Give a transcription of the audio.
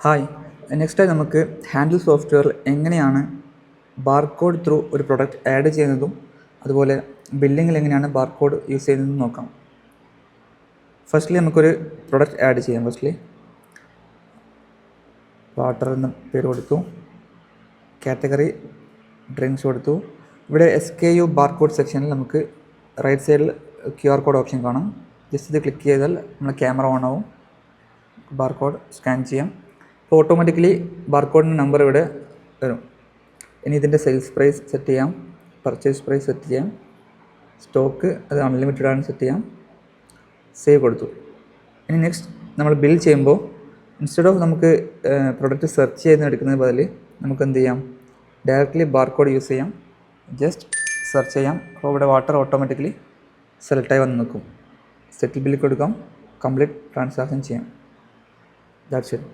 Hi, next ആയി നമുക്ക് handle സോഫ്റ്റ്വെയറിൽ എങ്ങനെയാണ് ബാർകോഡ് ത്രൂ ഒരു പ്രൊഡക്റ്റ് ആഡ് ചെയ്യുന്നതും അതുപോലെ ബില്ലിങ്ങിൽ എങ്ങനെയാണ് ബാർകോഡ് യൂസ് ചെയ്യുന്നതെന്ന് നോക്കാം. ഫസ്റ്റ്ലി നമുക്കൊരു പ്രൊഡക്റ്റ് ആഡ് ചെയ്യാം. വാട്ടർ എന്ന പേര് കൊടുത്തു, കാറ്റഗറി ഡ്രിങ്ക്സ് കൊടുത്തു. ഇവിടെ SKU ബാർകോഡ് സെക്ഷനിൽ നമുക്ക് റൈറ്റ് സൈഡിൽ QR കോഡ് ഓപ്ഷൻ കാണാം. ജസ്റ്റ് ഇത് ക്ലിക്ക് ചെയ്താൽ നമ്മുടെ ക്യാമറ ഓൺ ആവും, ബാർകോഡ് സ്കാൻ ചെയ്യാം. അപ്പോൾ ഓട്ടോമാറ്റിക്കലി ബാർകോഡിൻ്റെ നമ്പർ ഇവിടെ വരും. ഇനി ഇതിൻ്റെ സെയിൽസ് പ്രൈസ് സെറ്റ് ചെയ്യാം, പർച്ചേസ് പ്രൈസ് സെറ്റ് ചെയ്യാം, സ്റ്റോക്ക് അത് അൺലിമിറ്റഡ് ആണ് സെറ്റ് ചെയ്യാം. സേവ് കൊടുത്തു. ഇനി നെക്സ്റ്റ് നമ്മൾ ബിൽ ചെയ്യുമ്പോൾ ഇൻസ്റ്റെഡ് ഓഫ് നമുക്ക് പ്രൊഡക്റ്റ് സെർച്ച് ചെയ്ത് എടുക്കുന്നത് ബദല് നമുക്ക് എന്ത് ചെയ്യാം, ഡയറക്റ്റ്ലി ബാർകോഡ് യൂസ് ചെയ്യാം. ജസ്റ്റ് സെർച്ച് ചെയ്യാം. അപ്പോൾ ഇവിടെ വാട്ടർ ഓട്ടോമാറ്റിക്കലി സെലക്റ്റായി വന്ന് നിൽക്കും. സെറ്റിൽ ബില്ല് കൊടുക്കാം, കംപ്ലീറ്റ് ട്രാൻസാക്ഷൻ ചെയ്യാം. That's it.